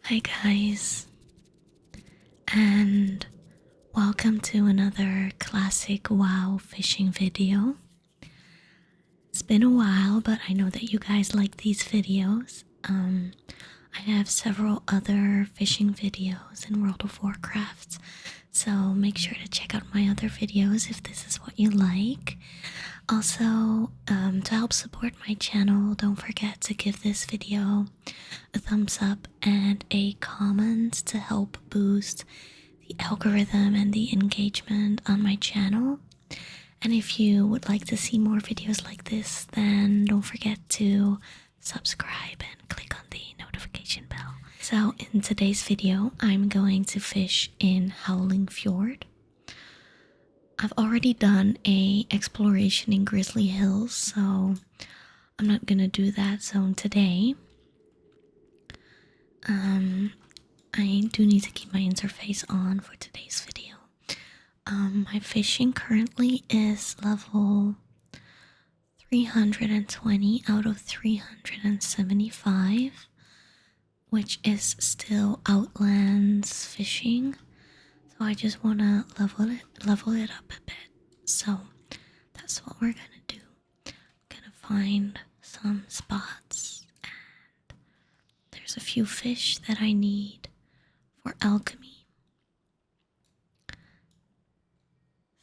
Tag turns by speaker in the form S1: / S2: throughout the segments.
S1: Hi guys, and welcome to another classic WoW fishing video. It's been a while, but I know that you guys like these videos. I have several other fishing videos in World of Warcraft, so make sure to check out my other videos if this is what you like. Also, to help support my channel, don't forget to give this video a thumbs up and a comment to help boost the algorithm and the engagement on my channel. And if you would like to see more videos like this, then don't forget to subscribe and click on the notification bell. So in today's video, I'm going to fish in Howling Fjord. I've already done a exploration in Grizzly Hills, so I'm not gonna do that zone today. I do need to keep my interface on for today's video. My fishing currently is level 320 out of 375, which is still Outlands fishing. So I just want to level it up a bit. So that's what we're gonna do. I'm gonna find some spots, and there's a few fish that I need for alchemy.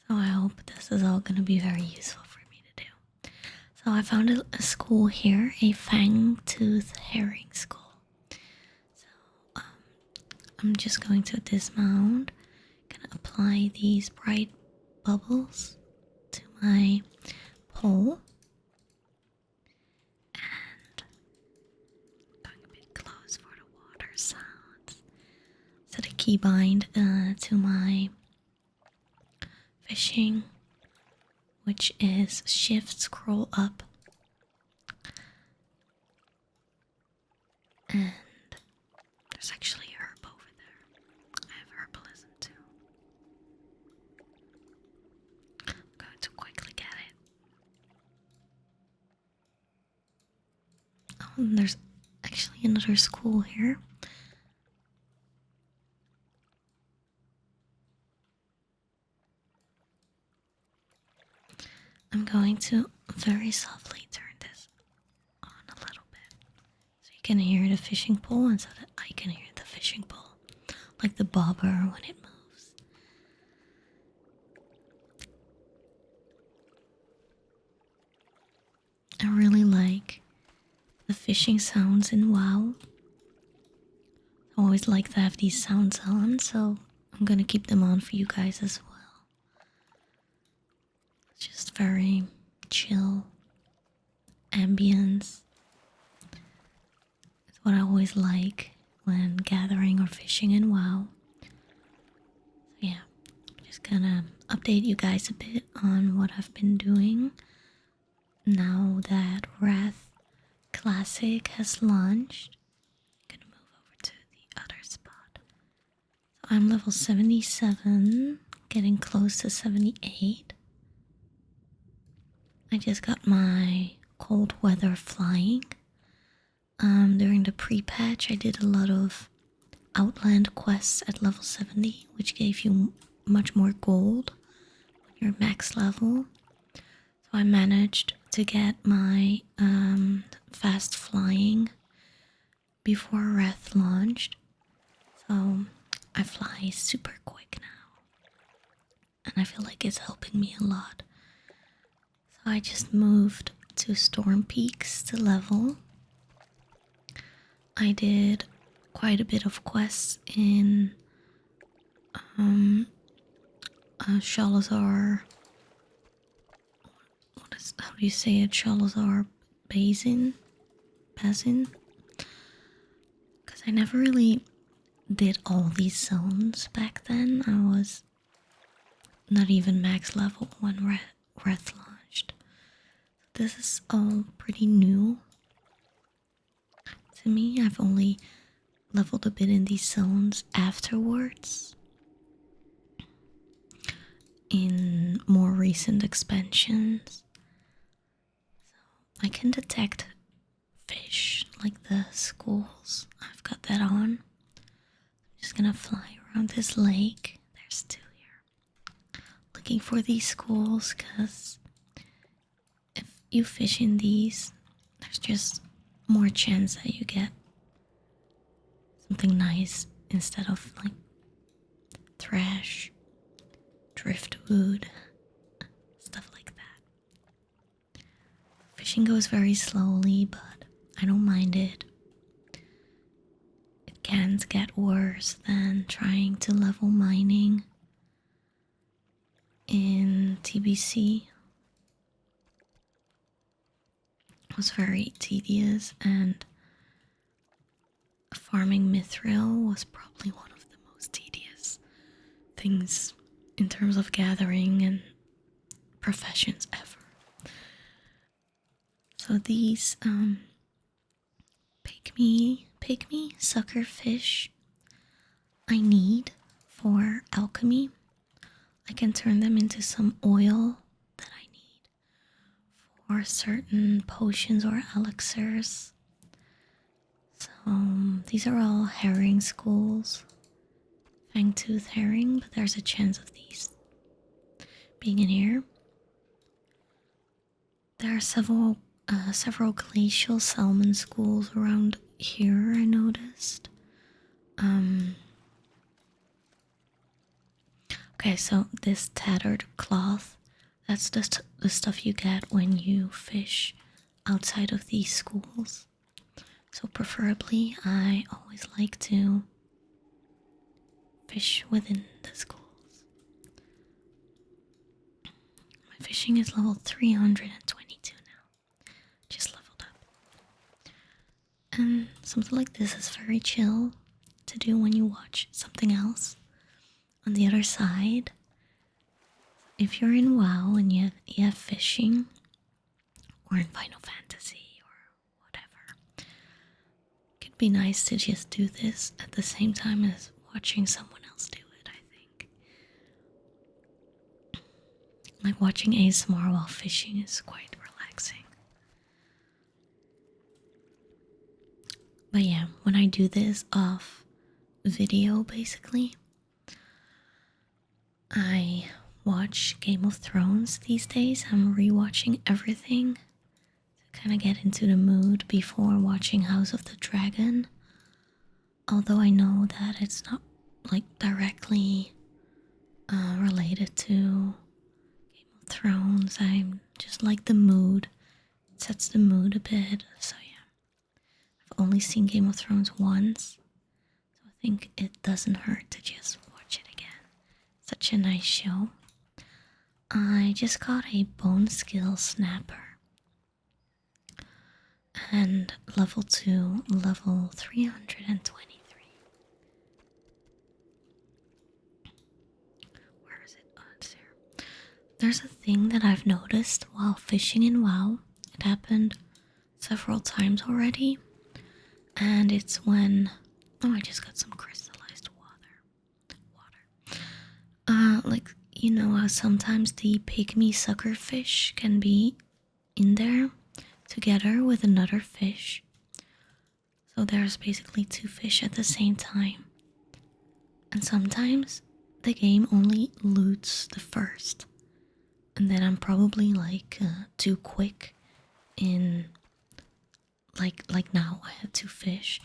S1: So I hope this is all gonna be very useful for me to do. So I found a school here, a fang-tooth herring school. So I'm just going to dismount. Gonna apply these bright bubbles to my pole, and going a bit close for the water sounds. Set a keybind to my fishing, which is shift scroll up, and there's actually a herb over there. I have herbalism too. I'm going to quickly get it. Oh, and there's actually another school here. I'm going to very softly turn this on a little bit so you can hear the fishing pole and so that I can hear the fishing pole, like the bobber when it moves. I really like the fishing sounds in WoW. I always like to have these sounds on, so I'm gonna keep them on for you guys as well. It's just very chill ambience. It's what I always like when gathering or fishing in WoW. So yeah, just gonna update you guys a bit on what I've been doing now that Wrath Classic has launched. I'm gonna move over to the other spot. So I'm level 77, getting close to 78. I just got my cold weather flying. During the pre-patch, I did a lot of Outland quests at level 70, which gave you much more gold when you're max level. So I managed to get my fast flying before Wrath launched. So I fly super quick now, and I feel like it's helping me a lot. So I just moved to Storm Peaks to level. I did quite a bit of quests in Shalazar. How do you say it? Shalazar Basin? Because I never really did all these zones back then. I was not even max level when Wrath launched. This is all pretty new to me. I've only leveled a bit in these zones afterwards in more recent expansions. So I can detect fish like the schools. I've got that on. this lake. There's two here. Looking for these schools because if you fish in these, there's just more chance that you get something nice instead of like trash, driftwood, stuff like that. Fishing goes very slowly, but I don't mind it. It can get worse than trying to level mining in TBC. It was very tedious, and farming mithril was probably one of the most tedious things in terms of gathering and professions ever. So these pygmy sucker fish I need for alchemy. I can turn them into some oil that I need for certain potions or elixirs. So these are all herring schools, fangtooth herring, but there's a chance of these being in here. There are several glacial salmon schools around here, I noticed. Okay, so this tattered cloth, that's the stuff you get when you fish outside of these schools. So preferably, I always like to fish within the schools. My fishing is level 322 now. Just leveled up. And something like this is very chill to do when you watch something else on the other side. If you're in WoW and you have fishing, or in Final Fantasy or whatever, it could be nice to just do this at the same time as watching someone else do it, I think. Like watching ASMR while fishing is quite relaxing. But yeah, when I do this off video, basically, I watch Game of Thrones these days. I'm rewatching everything to kind of get into the mood before watching House of the Dragon. Although I know that it's not like directly related to Game of Thrones. I'm just like the mood. It sets the mood a bit. So yeah, I've only seen Game of Thrones once, so I think it doesn't hurt to just watch it again. Such a nice show. I just got a bone skill snapper. And level 2, level 323. Where is it? Oh, it's here. There's a thing that I've noticed while fishing in WoW. It happened several times already. And it's when... Oh, I just got some crystallized water. Like, you know how sometimes the pygmy suckerfish can be in there together with another fish. So there's basically two fish at the same time. And sometimes the game only loots the first. And then I'm probably like too quick in... Like now I had two fish.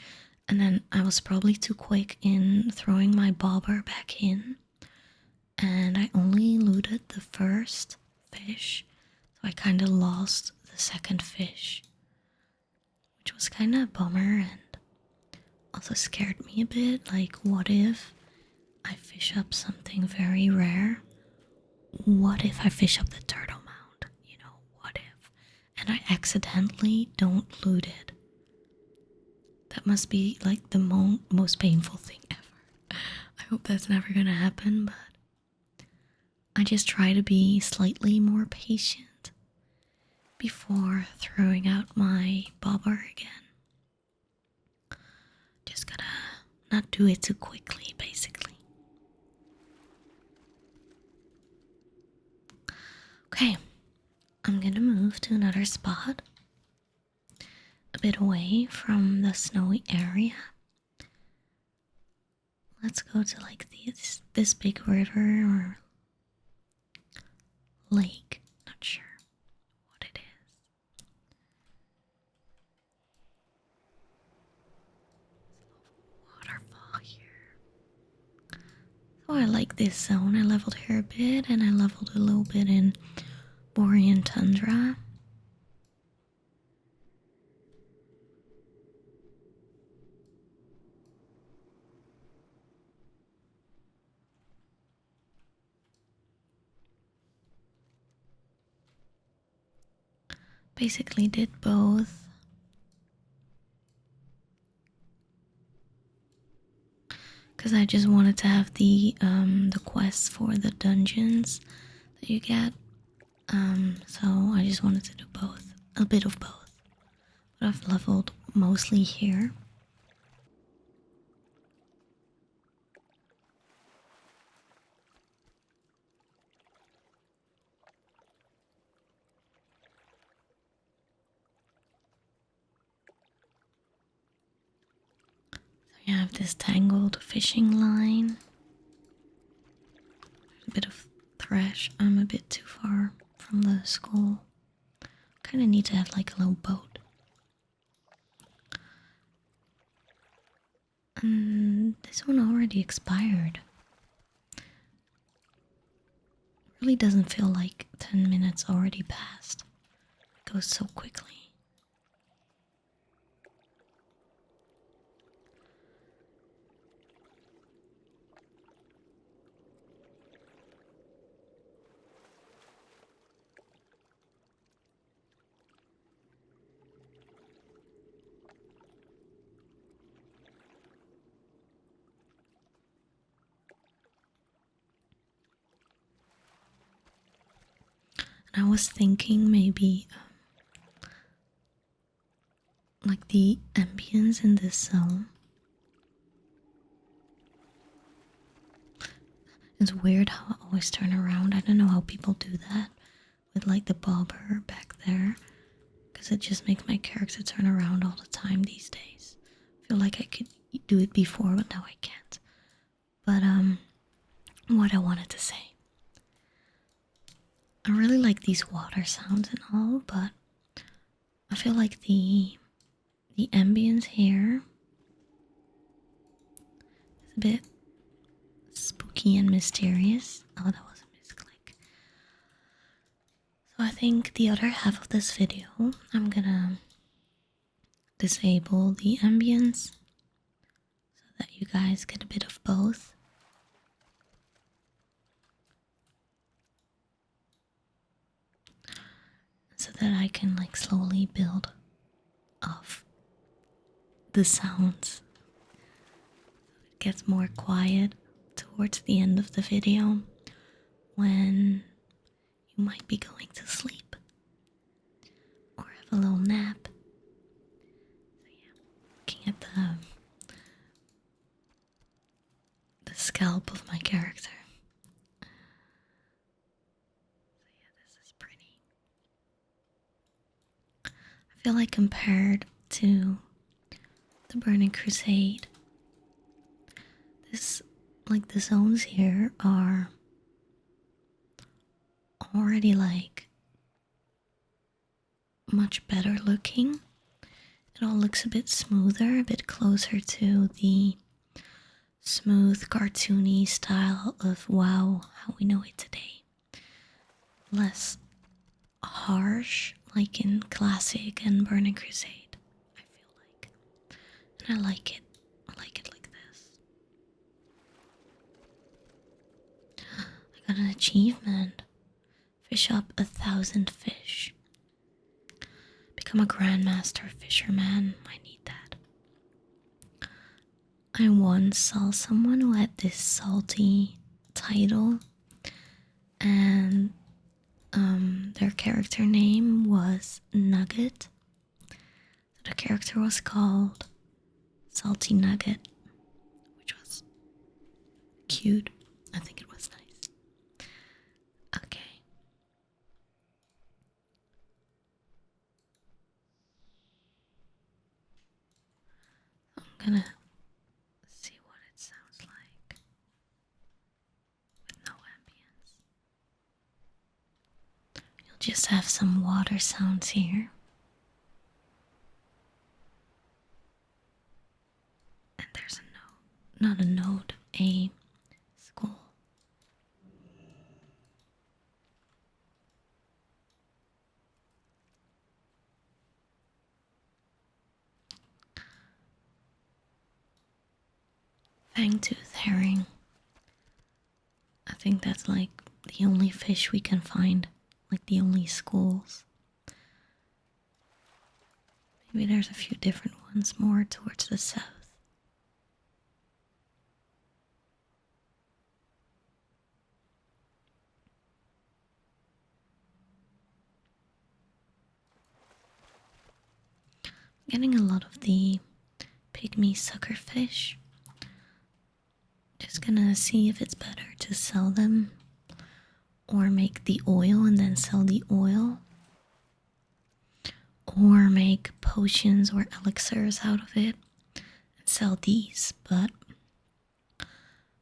S1: And then I was probably too quick in throwing my bobber back in. And I only looted the first fish. So I kind of lost the second fish. Which was kind of a bummer and also scared me a bit. Like, what if I fish up something very rare? What if I fish up the turtle mound? You know, what if? And I accidentally don't loot it. That must be like the most painful thing ever. I hope that's never gonna happen, but I just try to be slightly more patient before throwing out my bobber again. Just gotta not do it too quickly, basically. Okay, I'm gonna move to another spot, a bit away from the snowy area. Let's go to like this big river or lake. Not sure what it is. Waterfall here. So I like this zone. I leveled here a bit and I leveled a little bit in Borean Tundra. Basically did both. Because I just wanted to have the quests for the dungeons that you get. So I just wanted to do both. A bit of both. But I've leveled mostly here. You have this tangled fishing line. A bit of thresh. I'm a bit too far from the school. Kind of need to have like a little boat. And this one already expired. It really doesn't feel like 10 minutes already passed. It goes so quickly. And I was thinking maybe like the ambience in this zone. It's weird how I always turn around. I don't know how people do that with like the bobber back there. Because it just makes my character turn around all the time these days. I feel like I could do it before, but now I can't. But what I wanted to say. I really like these water sounds and all, but I feel like the ambience here is a bit spooky and mysterious. Oh, that was a misclick. So I think the other half of this video, I'm gonna disable the ambience so that you guys get a bit of both. So that I can like slowly build off the sounds. It gets more quiet towards the end of the video when you might be going to sleep or have a little nap. So yeah, looking at the scalp of my character. So yeah, this is pretty. I feel like compared to the Burning Crusade, this, like the zones here are already like much better looking. It all looks a bit smoother, a bit closer to the smooth cartoony style of WoW, how we know it today. Less harsh like in Classic and Burning Crusade, I feel like. And I like it. I like it like this. I got an achievement. Fish up 1,000 fish. Become a Grandmaster Fisherman. I need that. I once saw someone who had this salty title, and their character name was Nugget. So the character was called Salty Nugget, which was cute. I think it was nice. Okay. I'm gonna see what it sounds like. just have some water sounds here. And there's a node, not a node, a school. Fangtooth herring. I think that's like the only fish we can find, like the only schools. Maybe there's a few different ones more towards the south. Getting a lot of the pygmy suckerfish. Just gonna see if it's better to sell them or make the oil and then sell the oil, or make potions or elixirs out of it and sell these. But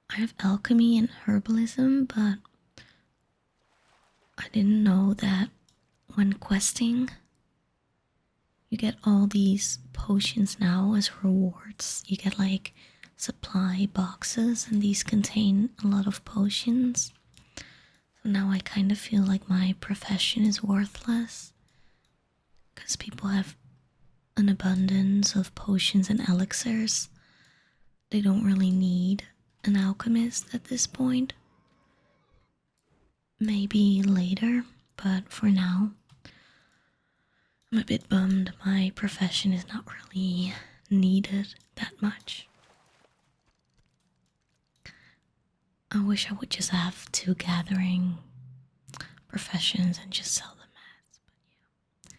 S1: I have alchemy and herbalism, but I didn't know that when questing you get all these potions now as rewards. You get like supply boxes and these contain a lot of potions. So now I kind of feel like my profession is worthless because people have an abundance of potions and elixirs. They don't really need an alchemist at this point. Maybe later, but for now I'm a bit bummed my profession is not really needed that much. I wish I would just have two gathering professions and just sell them as, but yeah.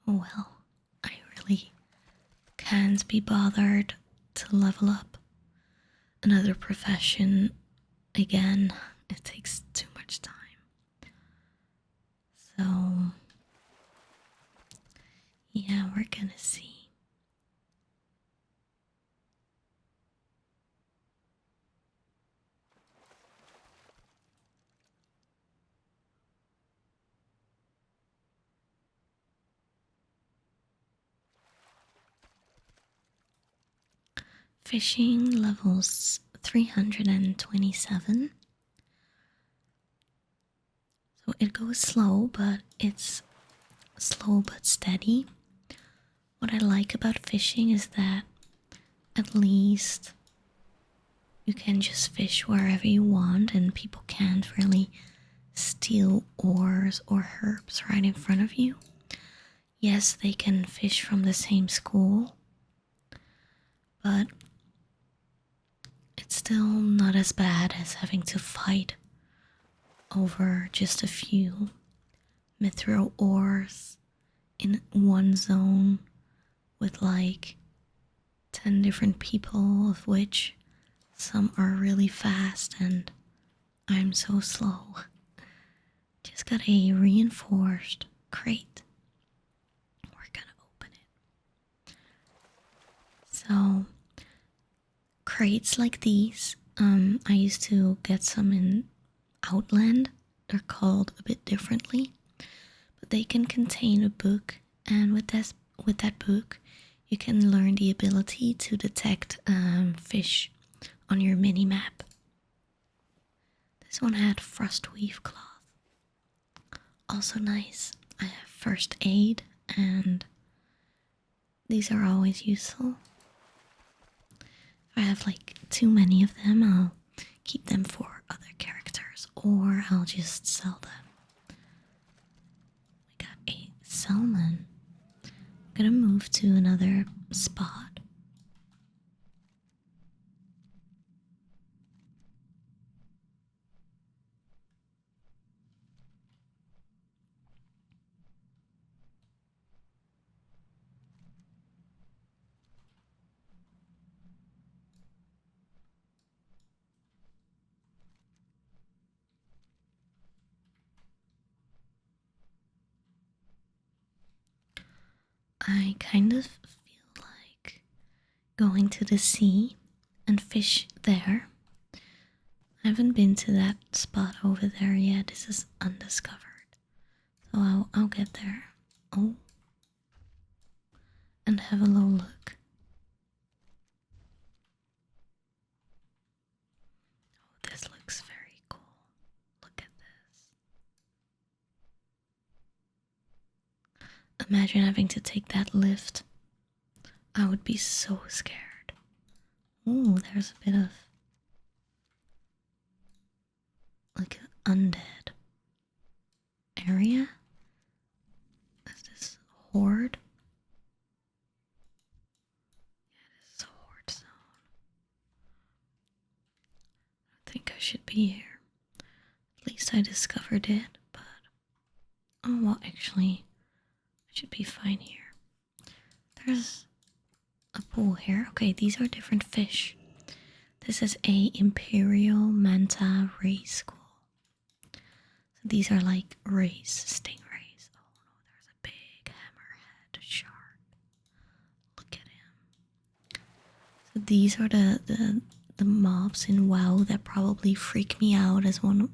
S1: Oh well, I really can't be bothered to level up another profession again. It takes too much time. So yeah, we're gonna see. Fishing levels 327. So it goes slow, but it's slow but steady. What I like about fishing is that at least you can just fish wherever you want and people can't really steal ores or herbs right in front of you. Yes, they can fish from the same school, but it's still not as bad as having to fight over just a few mithril ores in one zone with like 10 different people, of which some are really fast and I'm so slow. Just got a reinforced crate. We're gonna open it. So crates like these, I used to get some in Outland. They're called a bit differently, but they can contain a book, and with that book you can learn the ability to detect fish on your mini map. This one had frostweave cloth. Also nice. I have first aid, and these are always useful. If I have like too many of them, I'll keep them for other characters, or I'll just sell them. We got a salmon. I'm gonna move to another spot. I kind of feel like going to the sea and fish there. I haven't been to that spot over there yet. This is undiscovered. So I'll get there. Oh. And have a little look. Oh, this looks very cool. Look at this. Imagine having to take that lift. I would be so scared. Ooh, there's a bit of like an undead area. Is this horde? Yeah, this is a horde zone. I think I should be here. At least I discovered it, but oh well, actually, I should be fine here. There's a pool here. Okay, these are different fish. This is a Imperial Manta Ray School. So these are like rays, stingrays. Oh no, there's a big hammerhead shark. Look at him. So these are the mobs in WoW that probably freak me out as one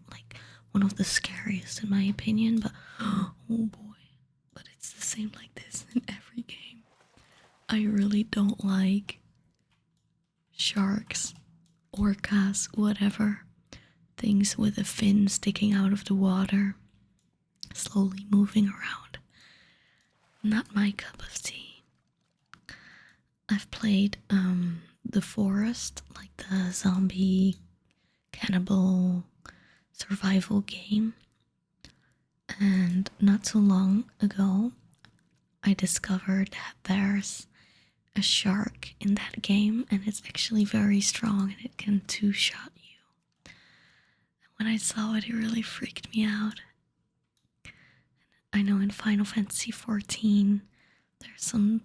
S1: of the scariest in my opinion. But oh boy, but it's the same like this in every game. I really don't like sharks, orcas, whatever. Things with a fin sticking out of the water, slowly moving around. Not my cup of tea. I've played The Forest, like the zombie cannibal survival game. And not so long ago, I discovered that there's a shark in that game, and it's actually very strong and it can two-shot you. When I saw it, it really freaked me out. I know in Final Fantasy XIV, there's some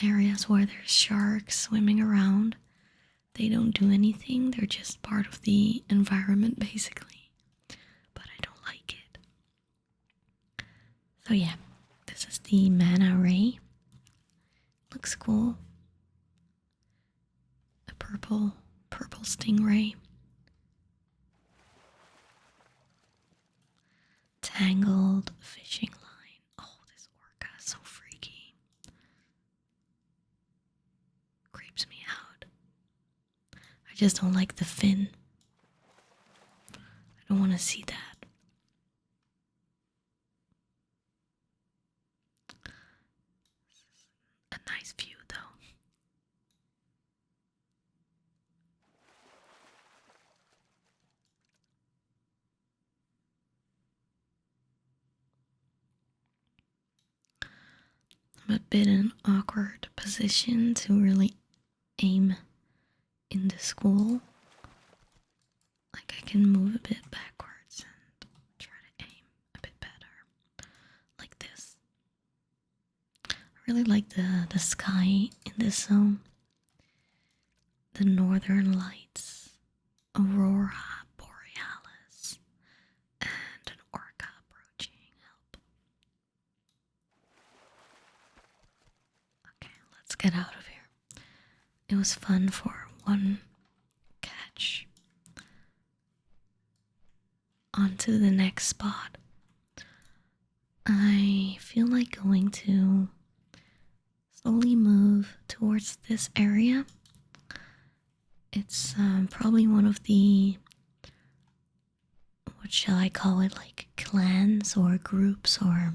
S1: areas where there's sharks swimming around. They don't do anything, they're just part of the environment, basically. But I don't like it. So yeah, this is the Mana Ray. Looks cool. A purple stingray. Tangled fishing line. Oh, this orca is so freaky. Creeps me out. I just don't like the fin. I don't want to see that. A nice view though. I'm a bit in an awkward position to really aim in the school. Like I can move a bit backwards and try to aim a bit better. Like this. I really like the sky in this zone. The northern lights, aurora borealis, and an orca approaching. Help. Okay, let's get out of here. It was fun for one catch. On to the next spot. I feel like going to slowly move towards this area. It's probably one of the, what shall I call it, like clans or groups or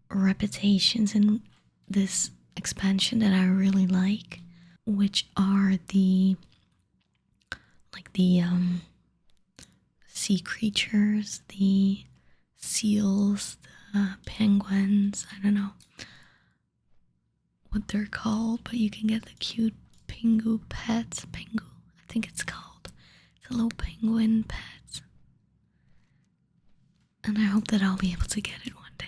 S1: reputations in this expansion that I really like, which are the sea creatures, the seals, the penguins. I don't know what they're called, but you can get the cute pingu pets. Pingu, I think it's called. It's a little penguin pet. And I hope that I'll be able to get it one day.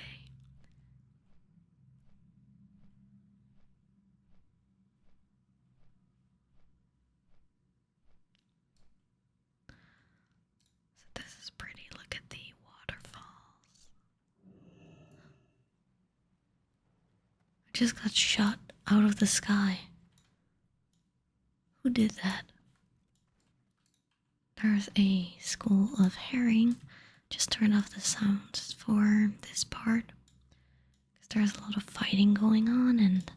S1: So this is pretty. Look at the waterfalls. I just got shot out of the sky. Who did that? There's a school of herring. just turn off the sounds for this part because there's a lot of fighting going on and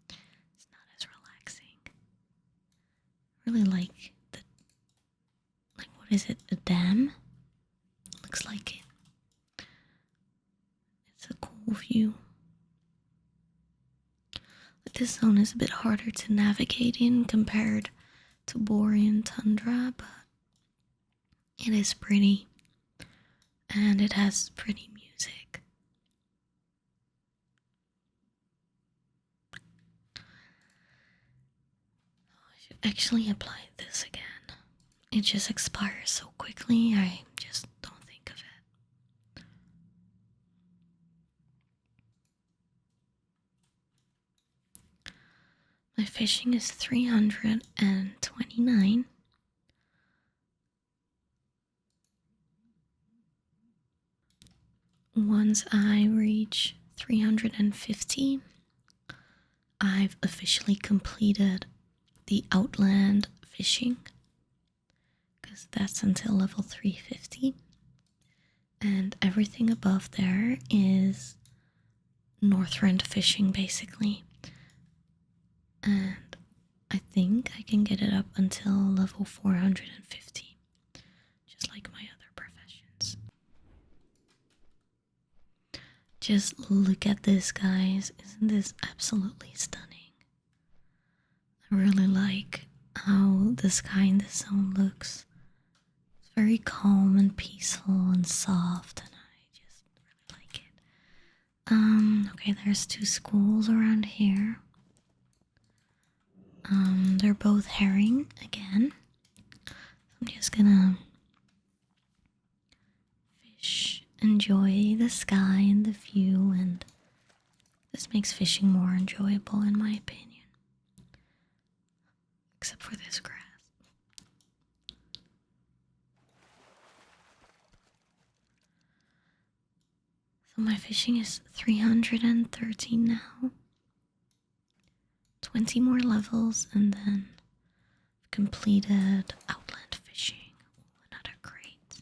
S1: it's not as relaxing. I really like the, what is it, a dam? Looks like it. It's a cool view. But this zone is a bit harder to navigate in compared to Borean Tundra, but it is pretty. And it has pretty music. I should actually apply this again. It just expires so quickly, I just don't think of it. My fishing is 329. Once I reach 350, I've officially completed the outland fishing, because that's until level 350. And everything above there is Northrend fishing, basically. And I think I can get it up until level 450, just like my other professions. Just look at this, guys. Isn't this absolutely stunning? I really like how the sky in this zone looks. It's very calm and peaceful and soft, and I just really like it. Okay, there's 2 schools around here. They're both herring again. I'm just gonna fish, enjoy the sky and the view, and this makes fishing more enjoyable in my opinion. Except for this grass. So my fishing is 313 now. 20 more levels, and then I've completed outland fishing. Ooh, another crate.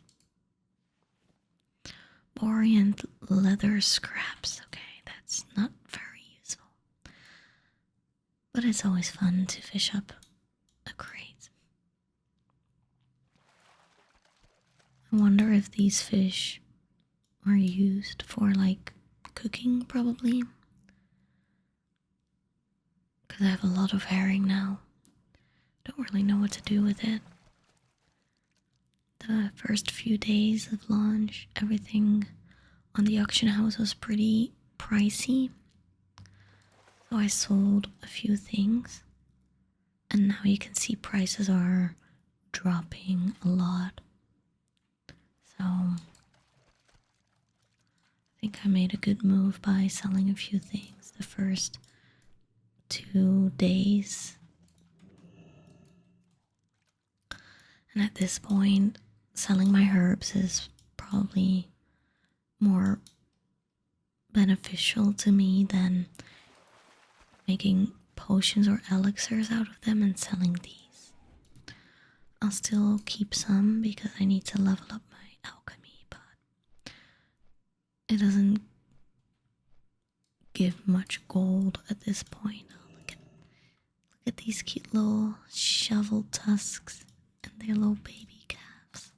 S1: Borean leather scraps. Okay, that's not very useful. But it's always fun to fish up a crate. I wonder if these fish are used for like cooking, probably. Because I have a lot of herring now. Don't really know what to do with it. The first few days of launch, everything on the auction house was pretty pricey. So I sold a few things. And now you can see prices are dropping a lot. So I think I made a good move by selling a few things the first 2 days. And at this point, selling my herbs is probably more beneficial to me than making potions or elixirs out of them and selling these. I'll still keep some because I need to level up my alchemy, but it doesn't give much gold at this point. Oh, look at these cute little shovel tusks and their little baby calves.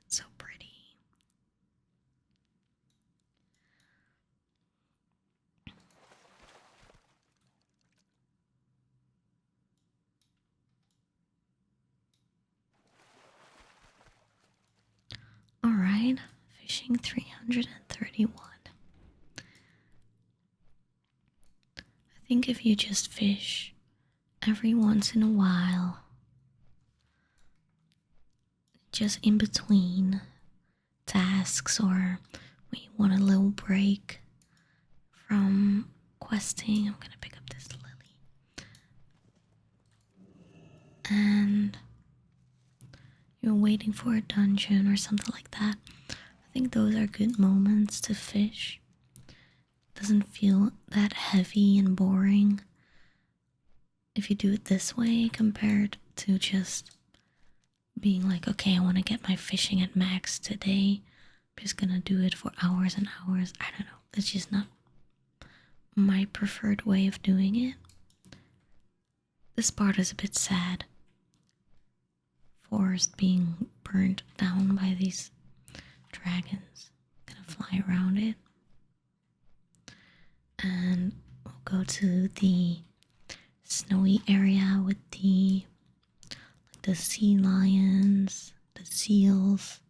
S1: It's so pretty. Alright, fishing 331. I think if you just fish every once in a while, just in between tasks, or when you want a little break from questing, I'm gonna pick up this lily. and you're waiting for a dungeon or something like that. I think those are good moments to fish. It doesn't feel that heavy and boring if you do it this way compared to just being like, okay, I want to get my fishing at max today. I'm just gonna do it for hours and hours. I don't know. That's just not my preferred way of doing it. This part is a bit sad. Forest being burnt down by these dragons. Gonna fly around it. And we'll go to the snowy area with the sea lions, the seals.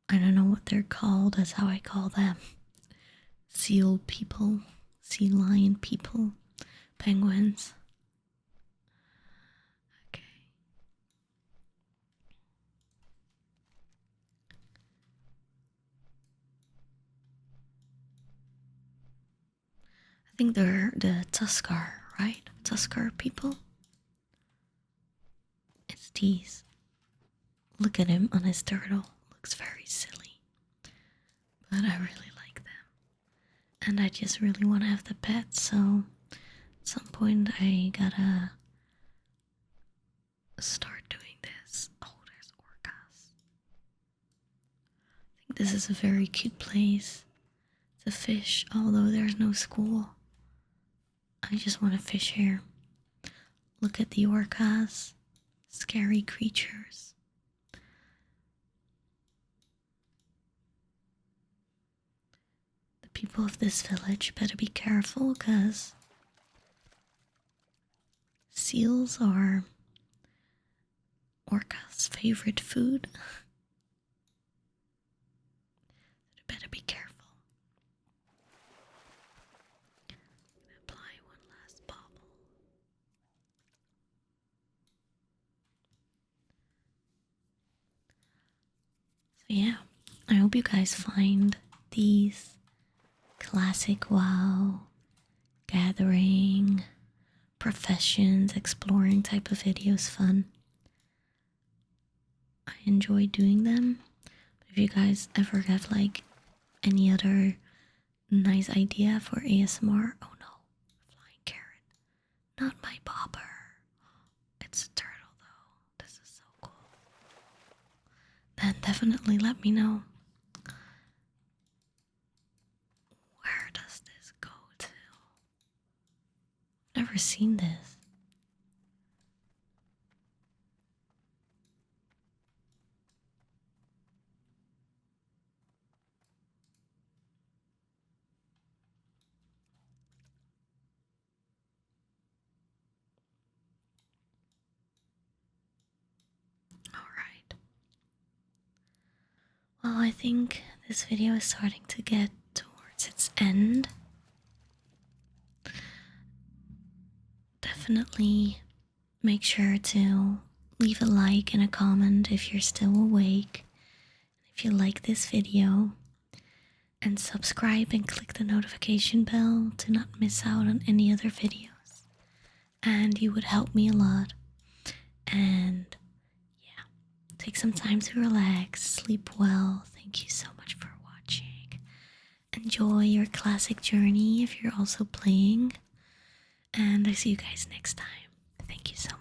S1: I don't know what they're called, that's how I call them. Seal people, sea lion people, penguins. Okay. I think they're the Tuskar, right? Tuskar people? It's these. Look at him on his turtle. Looks very silly. But I really like them. And I just really want to have the pet, so at some point I gotta start doing this. Oh, there's orcas. I think this is a very cute place to fish, although there's no school. I just want to fish here. Look at the orcas. Scary creatures. The people of this village better be careful, because seals are orcas' favorite food. You better be careful. Apply one last bauble. So yeah, I hope you guys find these classic WoW, gathering, professions, exploring type of videos fun. I enjoy doing them. If you guys ever have like any other nice idea for ASMR, oh no, flying carrot, not my bobber. It's a turtle though. This is so cool. Then definitely let me know. Where does this go to? Never seen this. Alright. Well, I think this video is starting to get towards its end. Definitely make sure to leave a like and a comment if you're still awake. If you like this video, and subscribe and click the notification bell to not miss out on any other videos. And you would help me a lot. And yeah, take some time to relax, sleep well. Thank you so much for watching. Enjoy your classic journey if you're also playing. And I see you guys next time. Thank you so much.